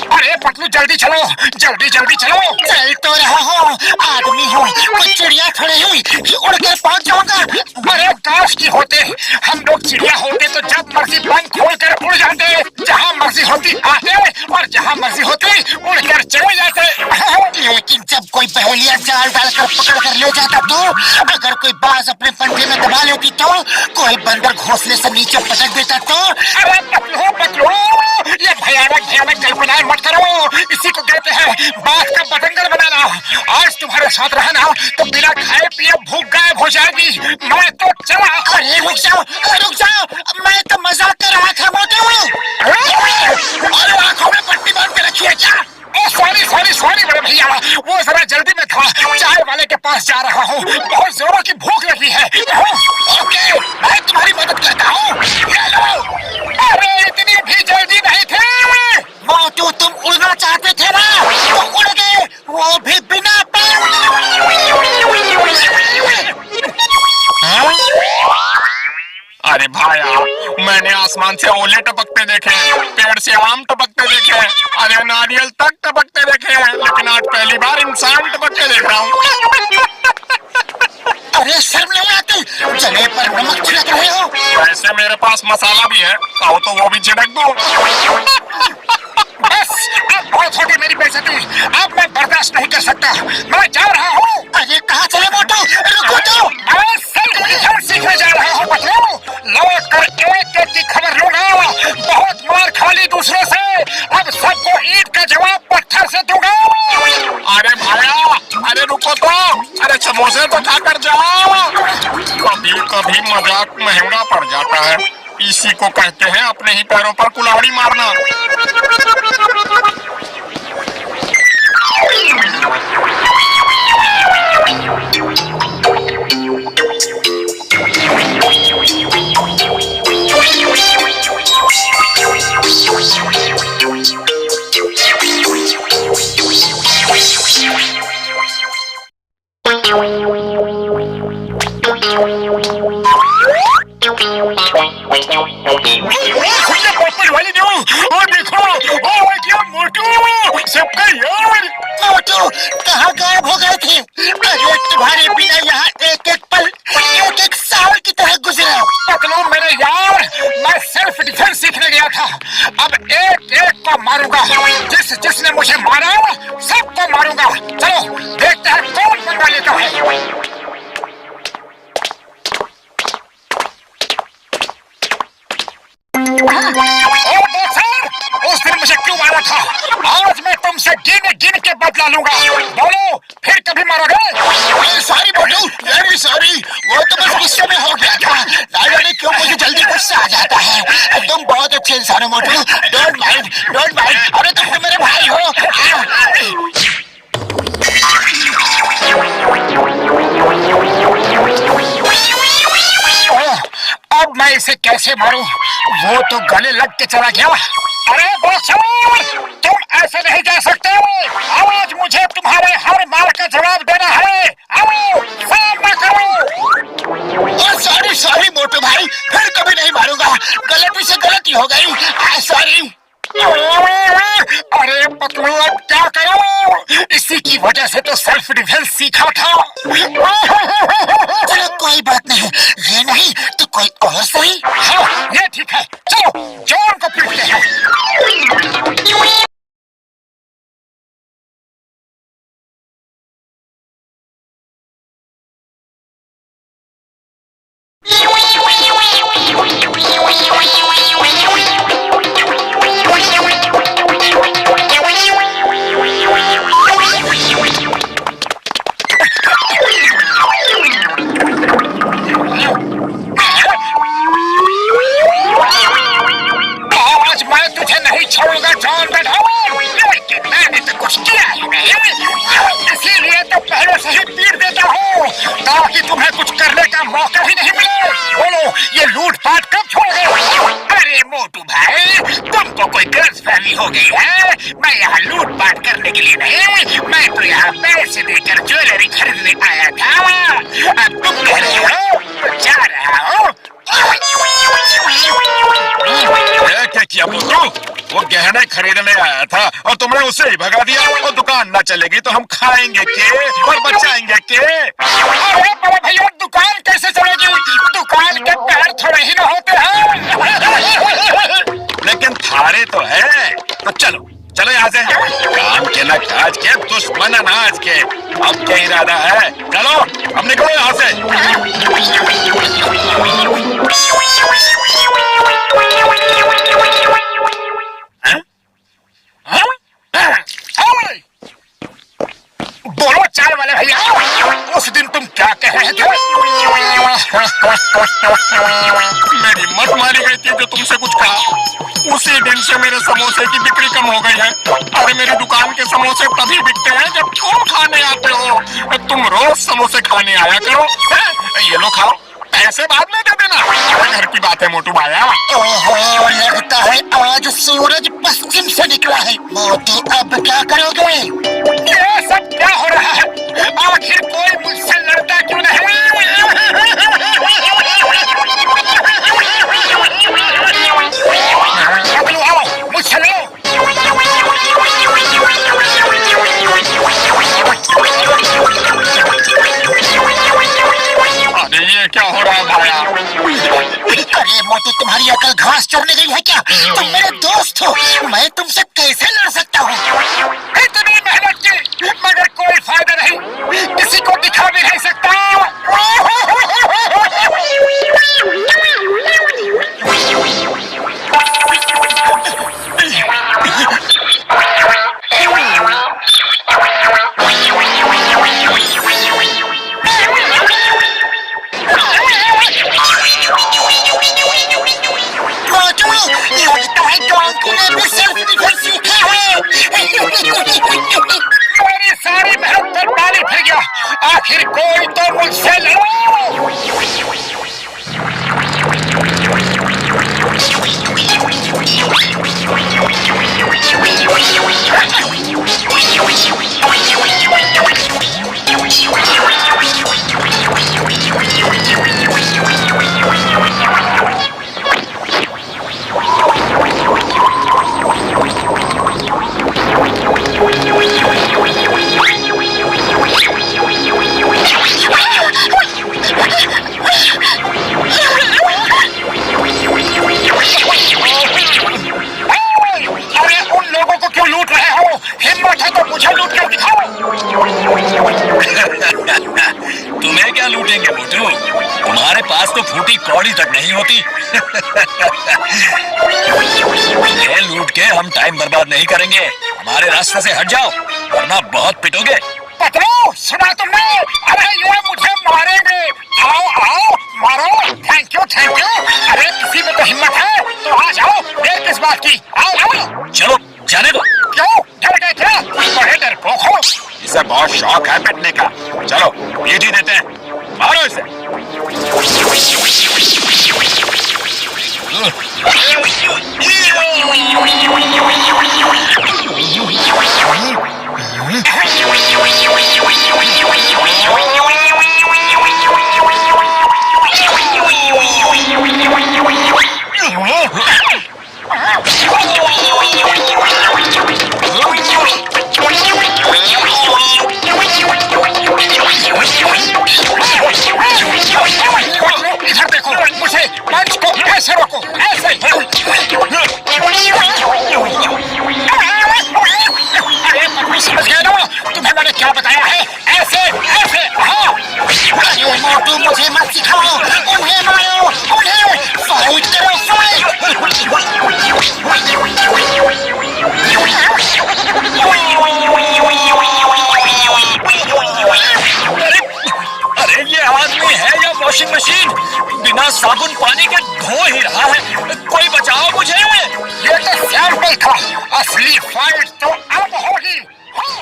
अरे पतलू जल्दी चलो, जल्दी जल्दी चलो। चल तो रहा हूँ, आदमी हूँ, कोई चिड़िया खड़ी हुई उड़ के पहुँच जाऊंगा। अरे काश की होते, हम लोग चिड़िया होते तो जब मर्जी पंख खोल कर उड़ जाते, जहाँ मर्जी होती आते और जहाँ मर्जी होती उड़कर चले जाते। लेकिन जब कोई पहेलियां जाल डालकर पकड़ कर ले जाता तो, अगर कोई बाज अपने पंजे में दबा लेती तो, कोई बंदर घोंसले से नीचे पटक देता तो। अरे पतलू पतलू, ये भयानक भयानक कल्पनाएं मत करो, इसी को कहते हैं बात का बतंगड़ बनाना। आज तुम्हारे साथ रहना तो बिना खाए पिए भूख गायब हो जाएगी। मैं तो चला। अरे रुक जाओ, मैं तो मजाक कर रहा था मोटू। और आंखों में पट्टी बांध के रखी है क्या? सॉरी बड़े भैया, वो जरा जल्दी में था, चाय वाले के पास जा रहा हूँ, बहुत जोरों की भूख लगी है। ओके, मैं तुम्हारी मदद करता हूँ। अरे इतनी भी जल्दी नहीं थी। मोटू तुम उड़ना चाहते थे ना, तो उड़ गए, वो भी बिना पैर। अरे भाया, मैंने आसमान से ओले टपकते देखे, पेड़ से आम टपकते देखे, अरे नारियल तक टपकते देखे, लेकिन आज पहली बार इंसान टपकते देख रहा हूँ। अरे शर्म नहीं आती, जले पर नमक छिड़क रहे हो। वैसे मेरे पास मसाला भी है, आओ तो वो भी छिड़क दो। बस अब बहुत होगी मेरी बेइज्जती, अब मैं बर्दाश्त नहीं कर सकता, मैं जा रहा हूँ। अरे कहाँ चले मोटू, रुको तो। मैं सेल्फ सीखने जा रहा हूँ पतलू, लौट कर एक एक की खबर लूंगा, बहुत मार खा ली दूसरों से, अब सबको ईंट का जवाब पत्थर से दूंगा। अरे भाया, अरे रुको तो, अरे समोसे तो खाकर जाओ। कभी कभी मजाक महंगा पड़ जाता है, इसी को कहते हैं अपने ही पैरों पर कुल्हाड़ी मारना। वाली और देखो, मोटू सबका यार। मोटू कहाँ गायब हो गए थे? अरे तुम्हारे बिना यहाँ एक एक पल एक एक साल की तरह गुजरा। पतलू मेरे यार, मैं सेल्फ डिफेंस सीखने गया था, अब एक एक को मारूंगा, जिसने मुझे मारा सबको मारूंगा। चलो देखते हैं कौन बनवा लेता है। उस दिन मुझे क्यों मारा था? आज मैं तुमसे गिन गिन के बदला लूंगा। बोलो फिर कभी मारोगे? सॉरी मोटू, वेरी सॉरी, वो तो बस गुस्से में हो गया था। ना जाने क्यों मुझे जल्दी गुस्सा आ जाता है। तुम बहुत अच्छे इंसान हो मोटू, डोंट माइंड। अरे तुम तो मेरे भाई हो। अब मैं इसे कैसे मारूं? वो तो गले लग के चला गया। अरे बॉक्सर, तुम ऐसे नहीं जा सकते, आज मुझे तुम्हारे हर मार का जवाब देना है। आओ सामना करो। सॉरी मोटू भाई, फिर कभी नहीं मारूंगा, गलती से गलती हो गई, सॉरी। अरे पतलू अब क्या करो? इसी की वजह से तो सेल्फ डिफेंस सीखा था। चलो कोई बात नहीं, ये नहीं तो कोई और सही। हाँ ये ठीक है, चलो जॉन को पीटते हैं। छोड़ूंगा जॉन बेढौर, लेकिन मैंने तो कुछ किया ही नहीं, इसीलिए तो पहले से ही पीट देता हूँ ताकि तुम्हें कुछ करने का मौका ही नहीं मिले। बोलो ये लूटपाट कब छोड़ोगे? अरे मोटू भाई, तुमको कोई गलतफहमी हो गई है, मैं यहाँ लूटपाट करने के लिए नहीं, मैं तो यहाँ पैसे देकर ज्वेलरी खरीदने आया था। अब तुम कह रहे हो तो जा रहा हूँ। किया मोटू? वो गहने खरीदने आया था और तुमने उसे ही भगा दिया। और दुकान ना चलेगी तो हम खाएंगे के और बचाएंगे के? अरे बड़े भैया, दुकान कैसे चलेगी? दुकान के पैर थोड़े ही ना होते हैं। लेकिन थारे तो है। तो चलो चलो यहाँ से। काम के न काज के, दुश्मन अनाज के। अब क्या इरादा है? चलो अब निकलो यहाँ से। बोलो चाय वाले भैया, उस दिन तुम क्या कह रहे थे? मेरी मत मारी गई थी जो तुमसे कुछ कहा। उसी दिन से मेरे समोसे की बिक्री कम हो गई है। अरे मेरी दुकान के समोसे तभी बिकते हैं जब तुम खाने आते हो। तुम रोज समोसे खाने आया करो। ये लो खाओ, पैसे बाद में दे देना। घर की बात है मोटू भाया। ओहो, लगता है आज सूरज पश्चिम से निकला है। मोटू अब क्या करोगे? ये सब क्या हो रहा है? आखिर कोई मुझसे लड़ता क्यों नहीं? आओ, मुझसे लो। अरे ये क्या हो रहा है भाया? अरे मोटू, तुम्हारी अकल घास चढ़ने गई है क्या? तुम मेरे दोस्त हो, मैं तुमसे कैसे लड़ सकता हूँ? इतनी मेहनत की मगर कोई फायदा नहीं, किसी को दिखा भी नहीं सकता। मोटू, लगता है डोंकी ने भी सेल्फ डिफेंस सीखा है। मेरी सारी मेहनत पर पानी फिर गया। आखिर कोई तो मुझसे लड़ो। अरे उन लोगों को क्यों लूट रहे हो? हिम्मत है तो मुझे लूट कर दिखाओ। तुम्हें क्या लूटेंगे मोटू? तुम्हारे पास तो फूटी कौड़ी तक नहीं होती। ये लूट के हम टाइम बर्बाद नहीं करेंगे। हमारे रास्ते से हट जाओ वरना बहुत पिटोगे। पत्रो, सुना तुमने? अरे ये मुझे मारेंगे। आओ आओ, मारो। Thank you thank you. अरे किसी में तो हिम्मत है तो आ जाओ। देर किस बात की? आओ आओ। चलो जाने दो। क्यों डर गए क्या? बड़े डरपोक हो। इसे बहुत शौक है पिटने का। चलो पीट ही देते हैं। मारो इसे। इधर देखो, मुझे मंच को ऐसे रोको, ऐसे। अरे समझ गए ना? तुम्हें मैंने क्या बताया है? ऐसे ऐसे। हाँ। अरे मोटू, मुझे मत सिखाओ। उन्हें मारो, उन्हें फाइट करो, अरे ये आदमी है या वॉशिंग मशीन? बिना साबुन पानी के धो ही रहा है। कोई बचाओ मुझे। ये तो सैंपल था, असली फाइट तो अब होगी। हाँ।